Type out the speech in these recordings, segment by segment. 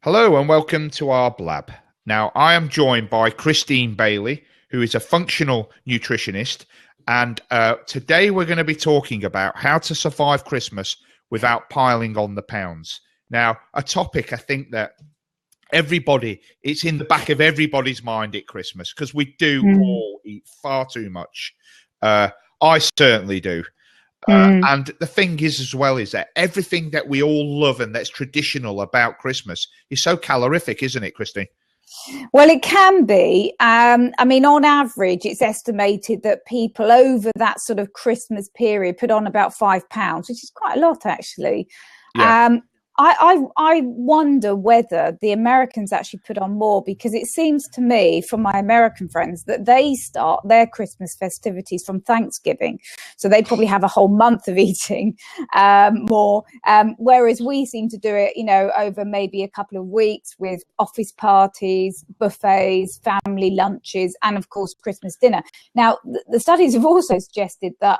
Hello and welcome to our blab. Now, I am joined by Christine Bailey, who is a functional nutritionist, and today we're going to be talking about how to survive Christmas without piling on the pounds. Now, a topic I think that it's in the back of everybody's mind at Christmas, because we do all eat far too much. I certainly do. And the thing is as well is that everything that we all love and that's traditional about Christmas is so calorific, isn't it, Christine? Well, it can be. I mean, on average, it's estimated that people over that sort of Christmas period put on about £5, which is quite a lot, actually. Yeah. I wonder whether the Americans actually put on more, because it seems to me from my American friends that they start their Christmas festivities from Thanksgiving. So they probably have a whole month of eating more, whereas we seem to do it, over maybe a couple of weeks with office parties, buffets, family lunches, and of course, Christmas dinner. Now, the studies have also suggested that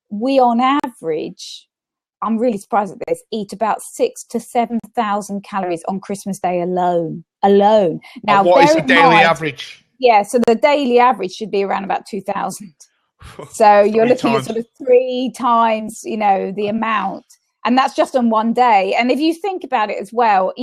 we on average, I'm really surprised at this, eat about 6,000 to 7,000 calories on Christmas Day alone. Now, what is the daily average? Yeah, so the daily average should be around about 2,000. So you're looking at sort of 3 times, the amount. And that's just on one day. And if you think about it as well,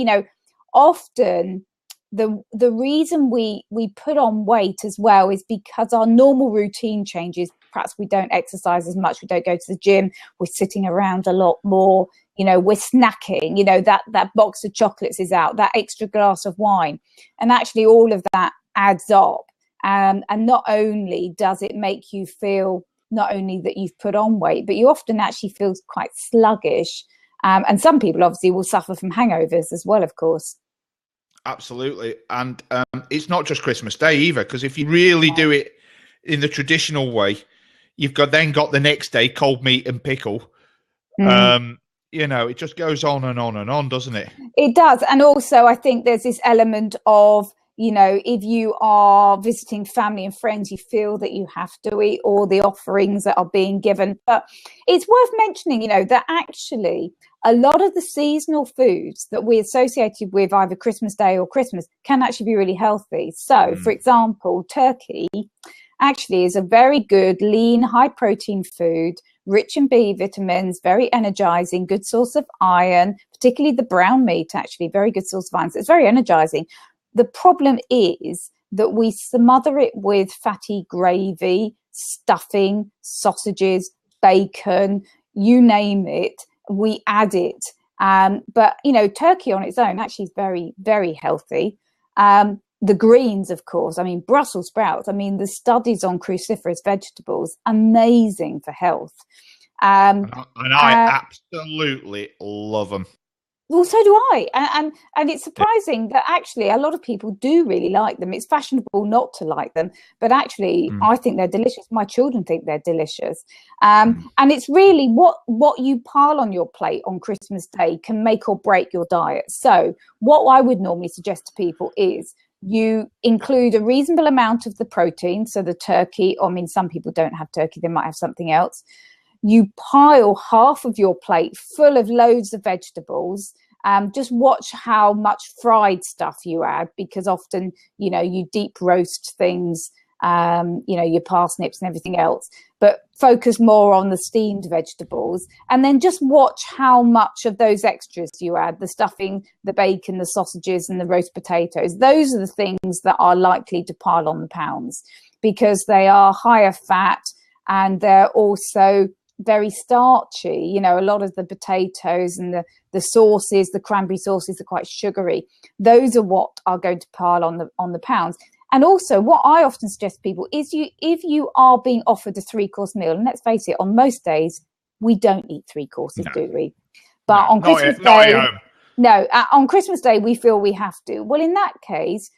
often the reason we put on weight as well is because our normal routine changes. Perhaps we don't exercise as much, we don't go to the gym, we're sitting around a lot more, we're snacking, that box of chocolates is out, that extra glass of wine. And actually all of that adds up. And not only does it make you feel not only that you've put on weight, but you often actually feel quite sluggish. And some people obviously will suffer from hangovers as well, of course. Absolutely. And it's not just Christmas Day either, because if you really do it in the traditional way, you've got the next day cold meat and pickle. It just goes on and on and on, doesn't it? It does. And also I think there's this element of, if you are visiting family and friends, you feel that you have to eat all the offerings that are being given. But it's worth mentioning, that actually a lot of the seasonal foods that we associated with either Christmas Day or Christmas can actually be really healthy. So, for example, turkey actually is a very good, lean, high-protein food, rich in B vitamins, very energizing, good source of iron, particularly the brown meat, actually, very good source of iron. So it's very energizing. The problem is that we smother it with fatty gravy, stuffing, sausages, bacon, you name it, we add it. But, turkey on its own actually is very, very healthy. The greens, of course, Brussels sprouts, the studies on cruciferous vegetables, amazing for health. And I absolutely love them. Well, so do I. And it's surprising that actually a lot of people do really like them. It's fashionable not to like them, but actually I think they're delicious. My children think they're delicious. And it's really what you pile on your plate on Christmas Day can make or break your diet. So what I would normally suggest to people is you include a reasonable amount of the protein. So the turkey, some people don't have turkey, they might have something else. You pile half of your plate full of loads of vegetables. Just watch how much fried stuff you add, because often, you deep roast things, your parsnips and everything else, but focus more on the steamed vegetables. And then just watch how much of those extras you add, the stuffing, the bacon, the sausages and the roast potatoes. Those are the things that are likely to pile on the pounds, because they are higher fat and they're also very starchy. A lot of the potatoes and the sauces, the cranberry sauces are quite sugary. Those are what are going to pile on the pounds. And also what I often suggest to people is if you are being offered a 3-course meal, and let's face it, on most days we don't eat 3 courses, do we? But on Christmas Day, on Christmas Day we feel we have to. Well, in that case,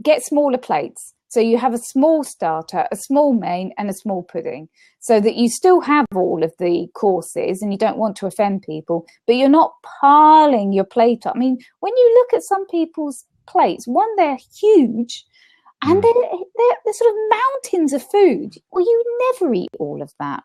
get smaller plates. So you have a small starter, a small main and a small pudding, so that you still have all of the courses and you don't want to offend people, but you're not piling your plate up. When you look at some people's plates, one, they're huge and they're sort of mountains of food. Well, you never eat all of that.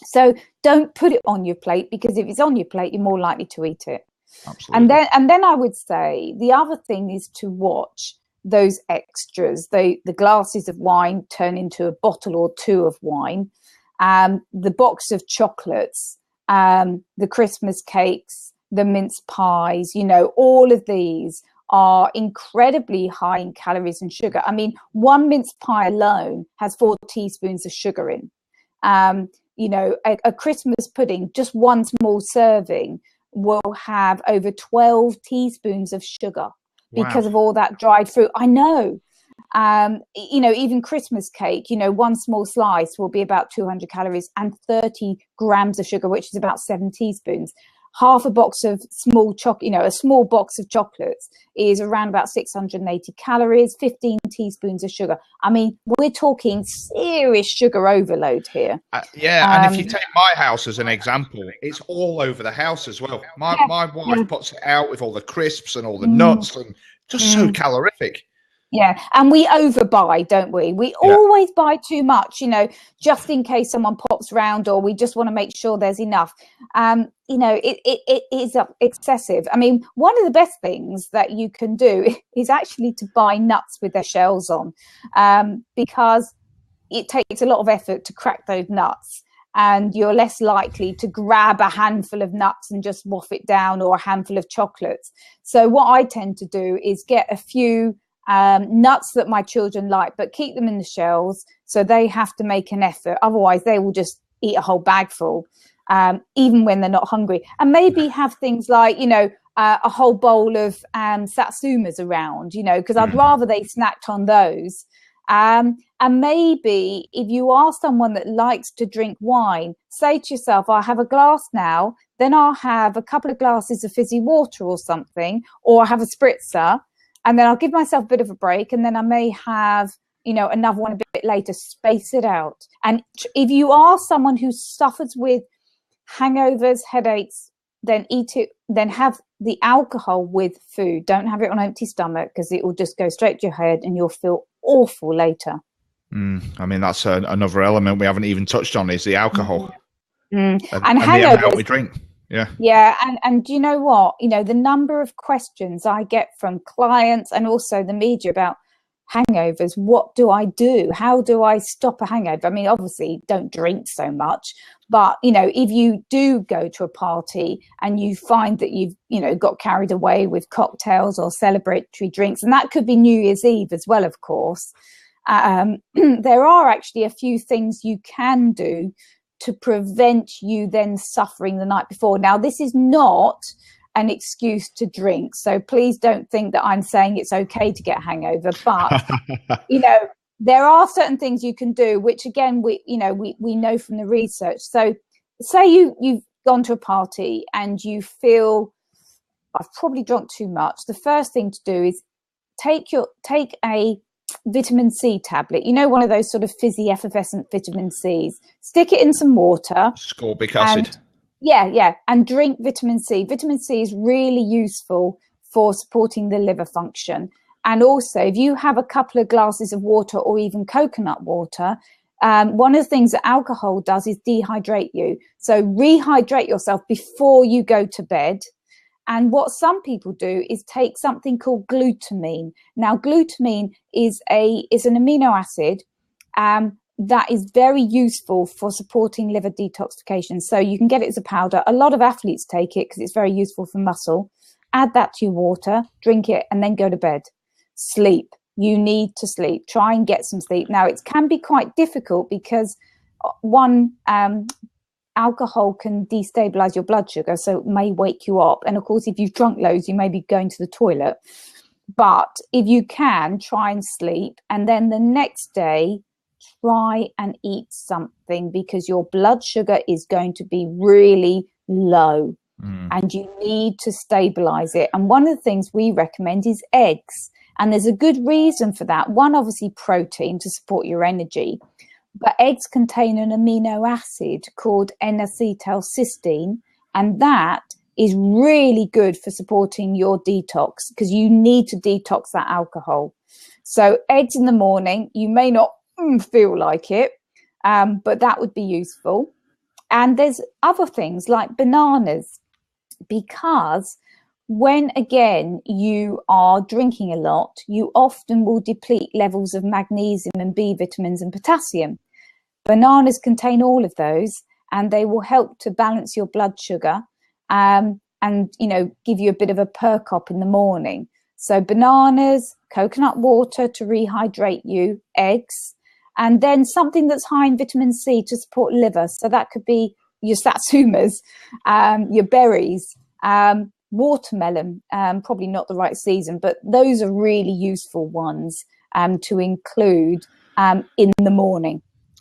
So don't put it on your plate, because if it's on your plate, you're more likely to eat it. Absolutely. And then I would say the other thing is to watch those extras. The glasses of wine turn into a bottle or two of wine, the box of chocolates, the Christmas cakes, the mince pies, all of these are incredibly high in calories and sugar. I mean, one mince pie alone has 4 teaspoons of sugar in. A Christmas pudding, just one small serving, will have over 12 teaspoons of sugar because of all that dried fruit. I know. Even Christmas cake, one small slice will be about 200 calories and 30 grams of sugar, which is about 7 teaspoons. Half a box of a small box of chocolates is around about 680 calories, 15 teaspoons of sugar. I mean, we're talking serious sugar overload here. And if you take my house as an example, it's all over the house as well. My wife puts it out with all the crisps and all the nuts and just so calorific. Yeah, and we overbuy, don't we? We always buy too much, just in case someone pops round, or we just want to make sure there's enough. It is excessive. I mean, one of the best things that you can do is actually to buy nuts with their shells on, because it takes a lot of effort to crack those nuts, and you're less likely to grab a handful of nuts and just waft it down, or a handful of chocolates. So what I tend to do is get a few nuts that my children like, but keep them in the shells, so they have to make an effort. Otherwise, they will just eat a whole bag full, even when they're not hungry. And maybe have things like, a whole bowl of satsumas around, because I'd rather they snacked on those. And maybe if you are someone that likes to drink wine, say to yourself, I'll have a glass now, then I'll have a couple of glasses of fizzy water or something, or I'll have a spritzer. And then I'll give myself a bit of a break, and then I may have, another one a bit later. Space it out. And if you are someone who suffers with hangovers, headaches, then eat it. Then have the alcohol with food. Don't have it on empty stomach, because it will just go straight to your head, and you'll feel awful later. I mean, that's another element we haven't even touched on, is the alcohol. And hangovers, the amount we drink. Yeah. And do you know what? The number of questions I get from clients and also the media about hangovers. What do I do? How do I stop a hangover? I mean, obviously don't drink so much, but if you do go to a party and you find that you've, got carried away with cocktails or celebratory drinks, and that could be New Year's Eve as well, of course. There are actually a few things you can do to prevent you then suffering the night before. Now, this is not an excuse to drink, so please don't think that I'm saying it's okay to get a hangover, but there are certain things you can do, which again we know from the research. So say you've gone to a party and you feel, I've probably drunk too much. The first thing to do is take a vitamin C tablet, one of those sort of fizzy effervescent vitamin C's, stick it in some water, ascorbic acid, and drink vitamin C. Vitamin C is really useful for supporting the liver function. And also, if you have a couple of glasses of water or even coconut water, one of the things that alcohol does is dehydrate you. So rehydrate yourself before you go to bed. And what some people do is take something called glutamine. Now, glutamine is an amino acid that is very useful for supporting liver detoxification. So you can get it as a powder. A lot of athletes take it because it's very useful for muscle. Add that to your water, drink it, and then go to bed. Sleep. You need to sleep. Try and get some sleep. Now, it can be quite difficult because alcohol can destabilize your blood sugar, so it may wake you up. And of course, if you've drunk loads, you may be going to the toilet. But if you can, try and sleep. And then the next day, try and eat something, because your blood sugar is going to be really low and you need to stabilize it. And one of the things we recommend is eggs. And there's a good reason for that. One, obviously protein to support your energy. But eggs contain an amino acid called N-acetylcysteine, and that is really good for supporting your detox, because you need to detox that alcohol. So eggs in the morning, you may not feel like it, but that would be useful. And there's other things like bananas, because when again you are drinking a lot, you often will deplete levels of magnesium and B vitamins and potassium. Bananas contain all of those, and they will help to balance your blood sugar, and give you a bit of a perk up in the morning. So bananas, coconut water to rehydrate you, eggs, and then something that's high in vitamin C to support liver. So that could be your satsumas, your berries, watermelon, probably not the right season, but those are really useful ones to include in the morning.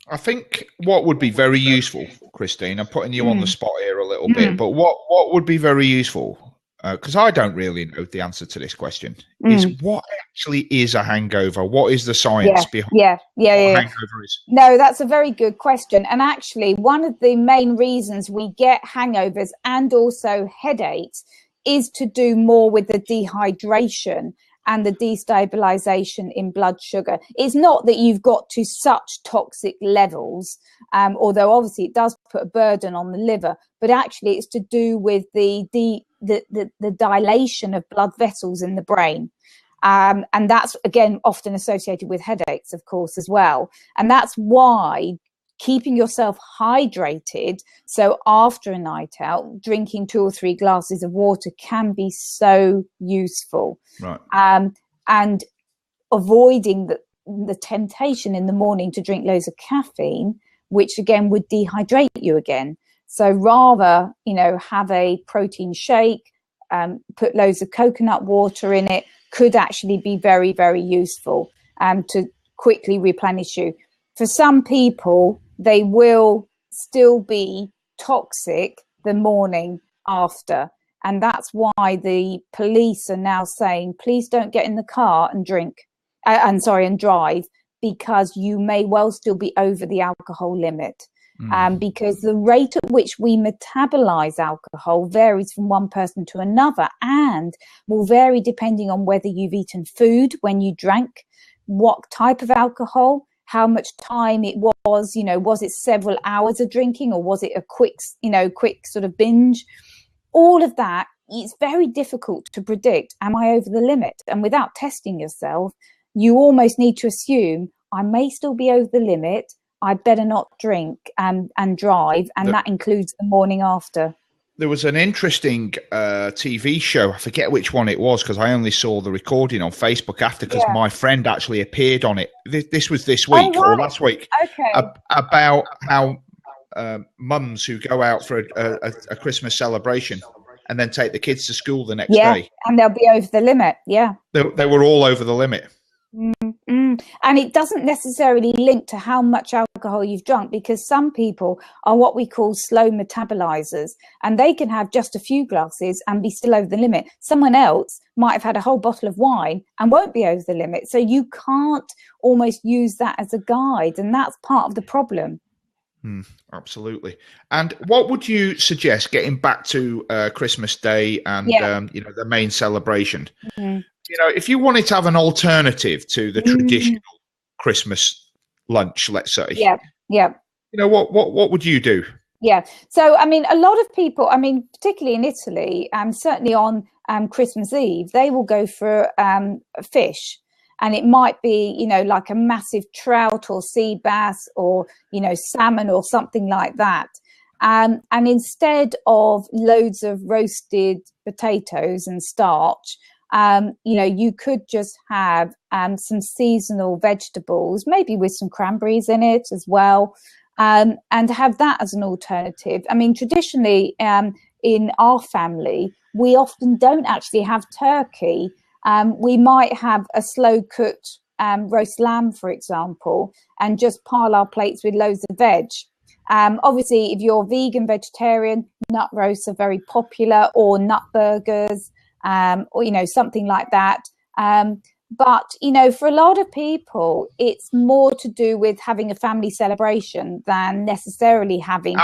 I think what would be very useful, Christine, I'm putting you on the spot here a little bit, but what would be very useful, because I don't really know the answer to this question, is what actually is a hangover? What is the science behind what a hangover is? No, that's a very good question. And actually, one of the main reasons we get hangovers and also headaches is to do more with the dehydration and the destabilization in blood sugar. It's not that you've got to such toxic levels, although obviously it does put a burden on the liver, but actually it's to do with the dilation of blood vessels in the brain. And that's, again, often associated with headaches, of course, as well. And that's why keeping yourself hydrated, so after a night out, drinking 2 or 3 glasses of water can be so useful. Right. And avoiding the temptation in the morning to drink loads of caffeine, which again would dehydrate you again. So rather, have a protein shake, put loads of coconut water in it, could actually be very, very useful to quickly replenish you. For some people, they will still be toxic the morning after. And that's why the police are now saying, please don't get in the car and and drive, because you may well still be over the alcohol limit. Because the rate at which we metabolize alcohol varies from one person to another, and will vary depending on whether you've eaten food when you drank, what type of alcohol, how much time it was, was it several hours of drinking, or was it a quick sort of binge? All of that, it's very difficult to predict. Am I over the limit? And without testing yourself, you almost need to assume I may still be over the limit. I better not drink and drive. And that includes the morning after. There was an interesting TV show. I forget which one it was, because I only saw the recording on Facebook after, because my friend actually appeared on it. This was this week or last week. Okay. About how mums who go out for a Christmas celebration and then take the kids to school the next day. And they'll be over the limit. Yeah. They were all over the limit. And it doesn't necessarily link to how much alcohol you've drunk, because some people are what we call slow metabolizers, and they can have just a few glasses and be still over the limit. Someone else might have had a whole bottle of wine and won't be over the limit. So you can't almost use that as a guide, and that's part of the problem. Absolutely. And what would you suggest, getting back to Christmas Day and the main celebration? If you wanted to have an alternative to the traditional Christmas lunch, let's say. What would you do? So, a lot of people, particularly in Italy, certainly on Christmas Eve, they will go for fish. And it might be, like a massive trout or sea bass or, salmon or something like that. And instead of loads of roasted potatoes and starch, you could just have some seasonal vegetables, maybe with some cranberries in it as well, and have that as an alternative. Traditionally, in our family, we often don't actually have turkey. We might have a slow cooked roast lamb, for example, and just pile our plates with loads of veg. Obviously, if you're vegan, vegetarian, nut roasts are very popular, or nut burgers, or something like that. But for a lot of people, it's more to do with having a family celebration than necessarily having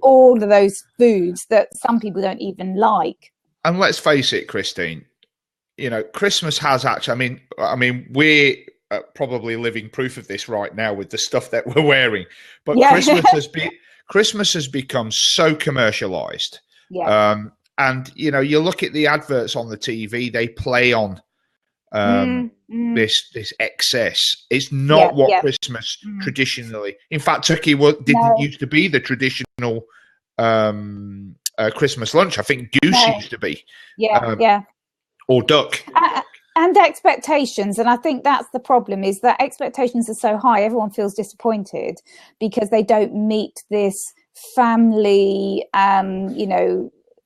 all of those foods that some people don't even like. And let's face it, Christine, Christmas has actually, we're probably living proof of this right now with the stuff that we're wearing, but Christmas has become so commercialized. And you look at the adverts on the TV; they play on this excess. It's not what Christmas traditionally. In fact, turkey didn't used to be the traditional Christmas lunch. I think goose used to be. Or duck. And expectations. And I think that's the problem, is that expectations are so high, everyone feels disappointed because they don't meet this family,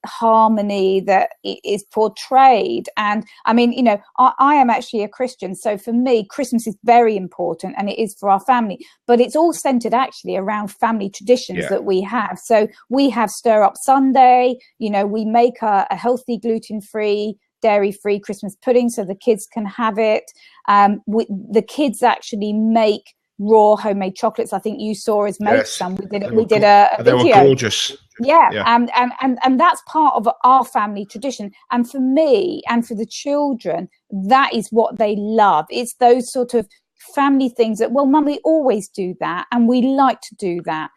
harmony that is portrayed. And I mean, I am actually a Christian, so for me Christmas is very important, and it is for our family, but it's all centered actually around family traditions that we have. So we have Stir Up Sunday, we make a healthy gluten-free, dairy-free Christmas pudding so the kids can have it. The kids actually make raw homemade chocolates. I think you saw us make some. We did a video. They were gorgeous. And that's part of our family tradition. And for me and for the children, that is what they love. It's those sort of family things that, well, Mum, we always do that, and we like to do that.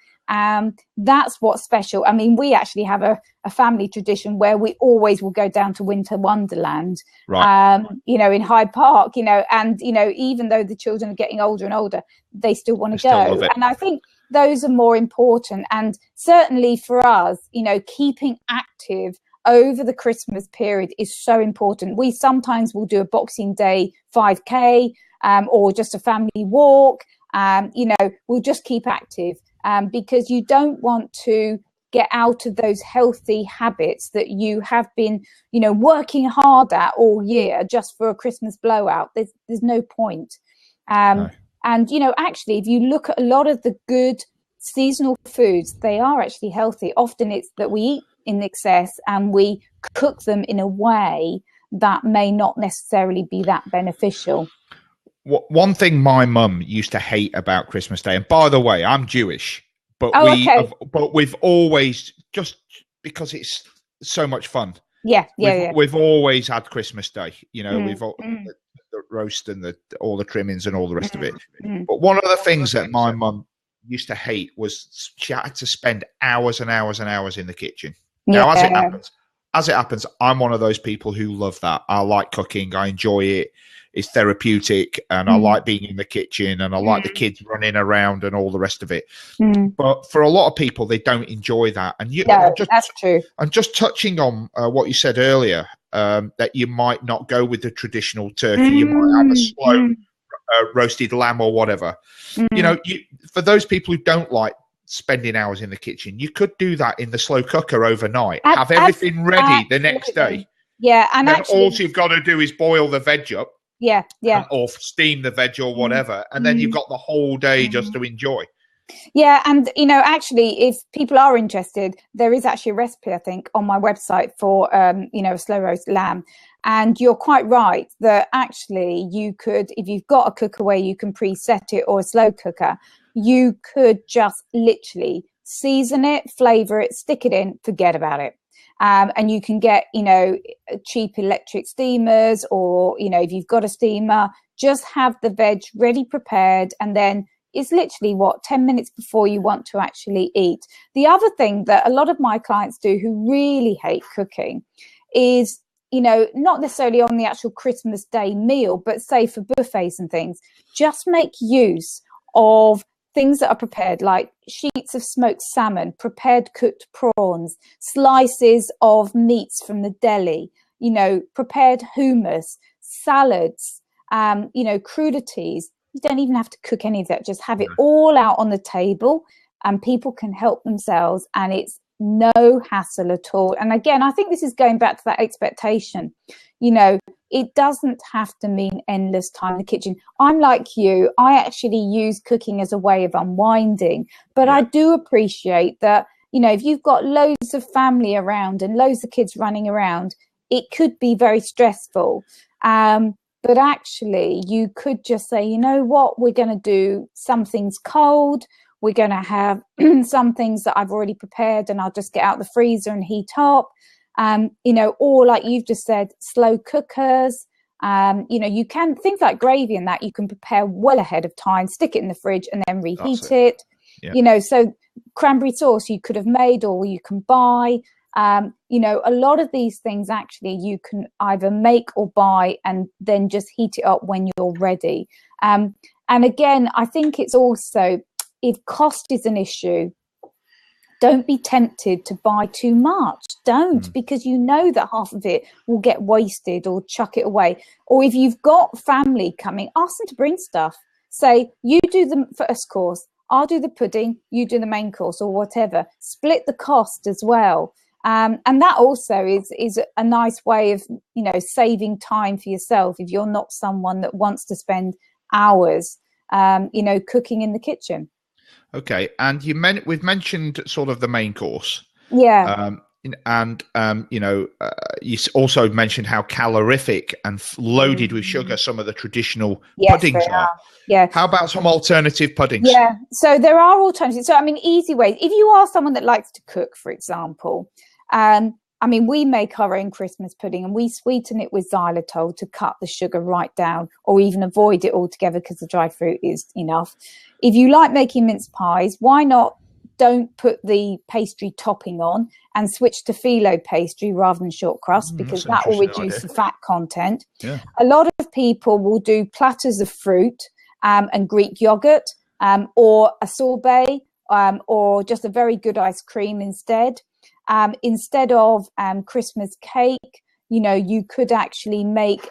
That's what's special. I mean, we actually have a family tradition where we always will go down to Winter Wonderland, in Hyde Park, and, even though the children are getting older and older, they still want to go. And I think those are more important. And certainly for us, keeping active over the Christmas period is so important. We sometimes will do a Boxing Day 5K or just a family walk. We'll just keep active. Because you don't want to get out of those healthy habits that you have been, working hard at all year just for a Christmas blowout. There's no point. No. And, actually, if you look at a lot of the good seasonal foods, they are actually healthy. Often it's that we eat in excess and we cook them in a way that may not necessarily be that beneficial. One thing my mum used to hate about Christmas Day, and by the way, I'm Jewish, but we've always, just because it's so much fun. We've always had Christmas Day. We've all, the roast and all the trimmings and all the rest of it. But one of the things that my mum used to hate was she had to spend hours and hours and hours in the kitchen. Now, as it happens, I'm one of those people who love that. I like cooking. I enjoy it. It's therapeutic, and I like being in the kitchen, and I like the kids running around and all the rest of it. But for a lot of people, they don't enjoy that. And that's true. And just touching on what you said earlier, that you might not go with the traditional turkey. You might have a slow roasted lamb or whatever. For those people who don't like spending hours in the kitchen, you could do that in the slow cooker overnight. Have everything ready the next day. Yeah, and actually, all you've got to do is boil the veg up. Or steam the veg or whatever, and then you've got the whole day just to enjoy. Yeah, and actually, if people are interested, there is actually a recipe, I think, on my website for a slow roast lamb. And you're quite right that actually you could, if you've got a cooker where you can preset it, or a slow cooker, you could just literally season it, flavor it, stick it in, forget about it. And you can get, cheap electric steamers, or, if you've got a steamer, just have the veg ready prepared. And then it's literally 10 minutes before you want to actually eat. The other thing that a lot of my clients do who really hate cooking is, not necessarily on the actual Christmas Day meal, but say for buffets and things, just make use of things that are prepared, like sheets of smoked salmon, prepared cooked prawns, slices of meats from the deli, prepared hummus, salads, crudities. You don't even have to cook any of that. Just have it all out on the table, and people can help themselves, and it's no hassle at all. And again, I think this is going back to that expectation. It doesn't have to mean endless time in the kitchen. I'm like you. I actually use cooking as a way of unwinding. But I do appreciate that, if you've got loads of family around and loads of kids running around, it could be very stressful. But actually, you could just say, you know what, we're going to do some things cold. We're going to have some things that I've already prepared, and I'll just get out the freezer and heat up. Or like you've just said, slow cookers. You can, things like gravy and that you can prepare well ahead of time, stick it in the fridge and then reheat it. So cranberry sauce you could have made, or you can buy. You know, a lot of these things actually you can either make or buy and then just heat it up when you're ready. And again, I think it's also, if cost is an issue, don't be tempted to buy too much. Don't, because you know that half of it will get wasted, or chuck it away. Or if you've got family coming, ask them to bring stuff. Say, you do the first course, I'll do the pudding, you do the main course, or whatever. Split the cost as well. And that also is a nice way of, you know, saving time for yourself if you're not someone that wants to spend hours, you know, cooking in the kitchen. Okay, and we've mentioned sort of the main course. Yeah. And you know, you also mentioned how calorific and loaded with sugar some of the traditional puddings are. Yeah. How about some alternative puddings? Yeah. So there are alternatives. So I mean, easy ways. If you are someone that likes to cook, for example, I mean, we make our own Christmas pudding and we sweeten it with xylitol to cut the sugar right down, or even avoid it altogether because the dried fruit is enough. If you like making mince pies, why not don't put the pastry topping on and switch to phyllo pastry rather than short crust, because that will reduce the fat content. Yeah. A lot of people will do platters of fruit and Greek yogurt, or a sorbet, or just a very good ice cream instead. Instead of Christmas cake, you know, you could actually make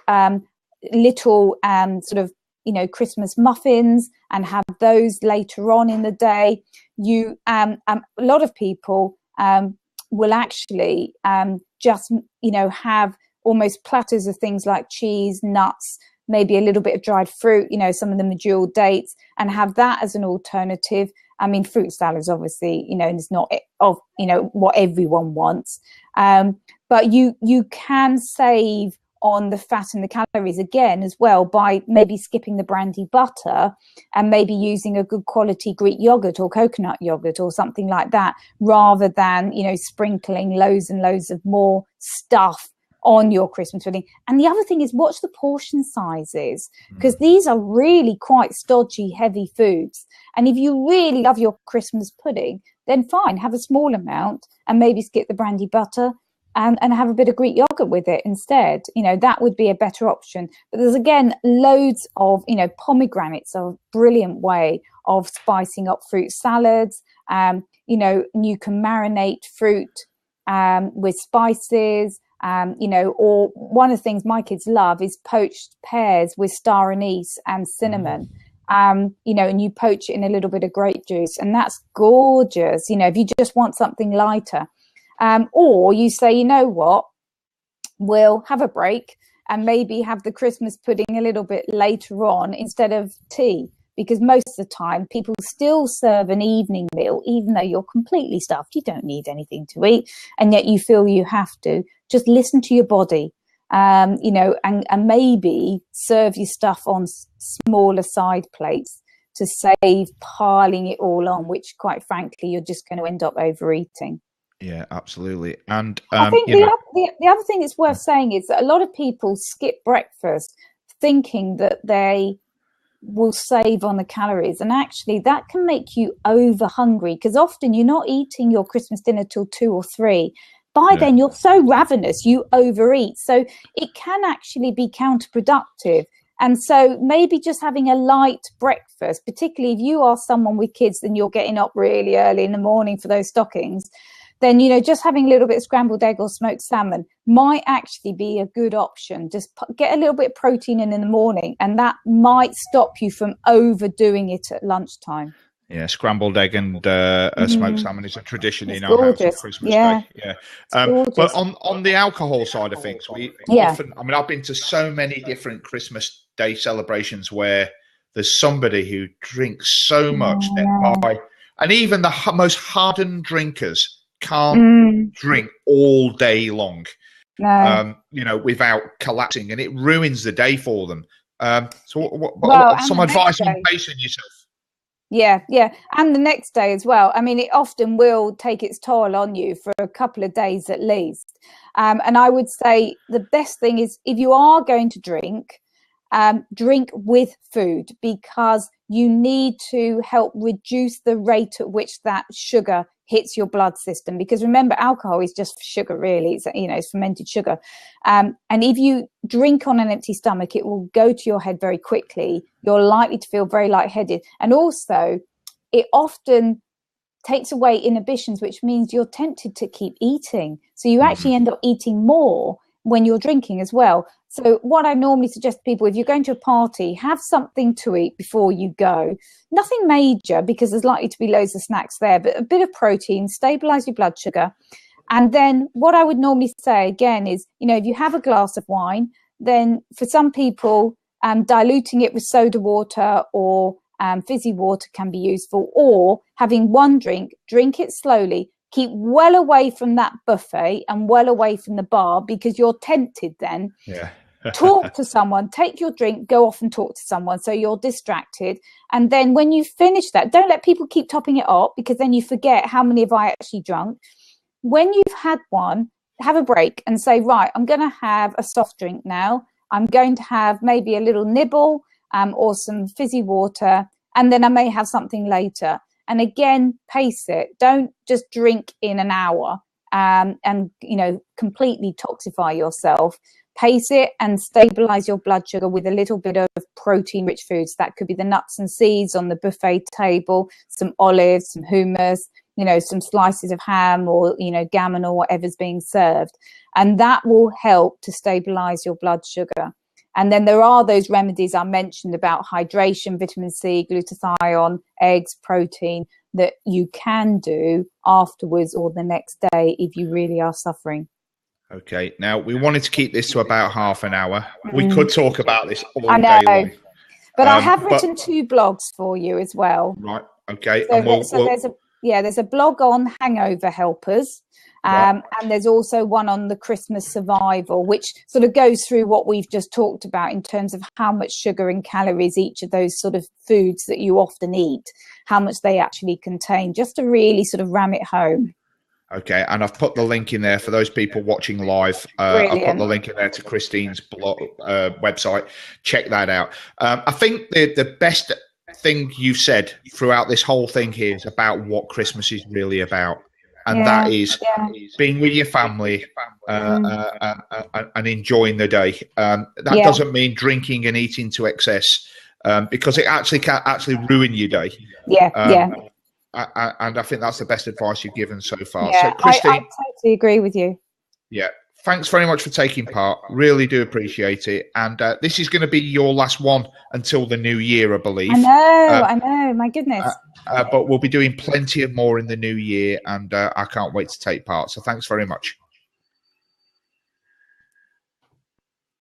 little sort of, you know, Christmas muffins and have those later on in the day. You a lot of people will actually just, you know, have almost platters of things like cheese, nuts, maybe a little bit of dried fruit, you know, some of them are jeweled dates, and have that as an alternative. I mean, fruit salads, obviously, you know, and it's not of, you know, what everyone wants. But you can save on the fat and the calories again as well by maybe skipping the brandy butter and maybe using a good quality Greek yogurt or coconut yogurt or something like that, rather than, you know, sprinkling loads and loads of more stuff on your Christmas pudding. And the other thing is, watch the portion sizes, because these are really quite stodgy, heavy foods. And if you really love your Christmas pudding, then fine, have a small amount and maybe skip the brandy butter and have a bit of Greek yogurt with it instead. You know, that would be a better option. But there's, again, loads of, you know, pomegranates are a brilliant way of spicing up fruit salads. You know, and you can marinate fruit with spices. You know, or one of the things my kids love is poached pears with star anise and cinnamon. You know, and you poach it in a little bit of grape juice, and that's gorgeous, you know, if you just want something lighter. Or you say, you know what, we'll have a break and maybe have the Christmas pudding a little bit later on instead of tea, because most of the time people still serve an evening meal, even though you're completely stuffed, you don't need anything to eat, and yet you feel you have to. Just listen to your body, you know, and maybe serve your stuff on smaller side plates to save piling it all on, which, quite frankly, you're just going to end up overeating. Yeah, absolutely. And I think the other thing that's worth saying is that a lot of people skip breakfast thinking that they will save on the calories, and actually that can make you over hungry, because often you're not eating your Christmas dinner till 2 or 3. By then you're so ravenous you overeat, so it can actually be counterproductive. And so maybe just having a light breakfast, particularly if you are someone with kids and you're getting up really early in the morning for those stockings, then, you know, just having a little bit of scrambled egg or smoked salmon might actually be a good option. Just get a little bit of protein in the morning, and that might stop you from overdoing it at lunchtime. Yeah, scrambled egg and smoked salmon is a tradition in our house on Christmas Day. Yeah, but on the alcohol side of things, we often, I mean, I've been to so many different Christmas Day celebrations where there's somebody who drinks so much and even the most hardened drinkers can't drink all day long, you know, without collapsing, and it ruins the day for them. So some advice on pacing yourself? Yeah. And the next day as well. I mean, it often will take its toll on you for a couple of days at least. And I would say the best thing is, if you are going to drink, drink with food, because you need to help reduce the rate at which that sugar hits your blood system, because remember, alcohol is just sugar, really. It's, you know, it's fermented sugar. And if you drink on an empty stomach, it will go to your head very quickly. You're likely to feel very lightheaded. And also, it often takes away inhibitions, which means you're tempted to keep eating. So you actually end up eating more when you're drinking as well. So what I normally suggest to people, if you're going to a party, have something to eat before you go. Nothing major, because there's likely to be loads of snacks there, but a bit of protein, stabilize your blood sugar. And then what I would normally say again is, you know, if you have a glass of wine, then for some people, diluting it with soda water or fizzy water can be useful, or having one drink, drink it slowly. Keep well away from that buffet and well away from the bar, because you're tempted then. Yeah. Talk to someone, take your drink, go off and talk to someone, so you're distracted. And then when you finish that, don't let people keep topping it up, because then you forget how many have I actually drunk. When you've had one, have a break and say, right, I'm going to have a soft drink now. I'm going to have maybe a little nibble or some fizzy water, and then I may have something later. And again, pace it. Don't just drink in an hour and, you know, completely toxify yourself. Pace it and stabilize your blood sugar with a little bit of protein-rich foods. That could be the nuts and seeds on the buffet table, some olives, some hummus, you know, some slices of ham, or, you know, gammon, or whatever's being served. And that will help to stabilize your blood sugar. And then there are those remedies I mentioned about hydration, vitamin C, glutathione, eggs, protein, that you can do afterwards or the next day if you really are suffering. Okay. Now, we wanted to keep this to about half an hour. We could talk about this all I day know, long. but I have written 2 blogs for you as well. Right. Okay. So, there's a blog on hangover helpers. And there's also one on the Christmas survival, which sort of goes through what we've just talked about in terms of how much sugar and calories each of those sort of foods that you often eat, how much they actually contain, just to really sort of ram it home. Okay, and I've put the link in there for those people watching live. I've put the link in there to Christine's blog, website. Check that out. I think the best thing you've said throughout this whole thing here is about what Christmas is really about. And that is being with your family and enjoying the day. That doesn't mean drinking and eating to excess, because it actually can ruin your day. And I think that's the best advice you've given so far. Yeah, so, Christine, I totally agree with you. Yeah. Thanks very much for taking part. Really do appreciate it. And this is going to be your last one until the new year, I believe. I know. My goodness. But we'll be doing plenty of more in the new year, and I can't wait to take part. So thanks very much.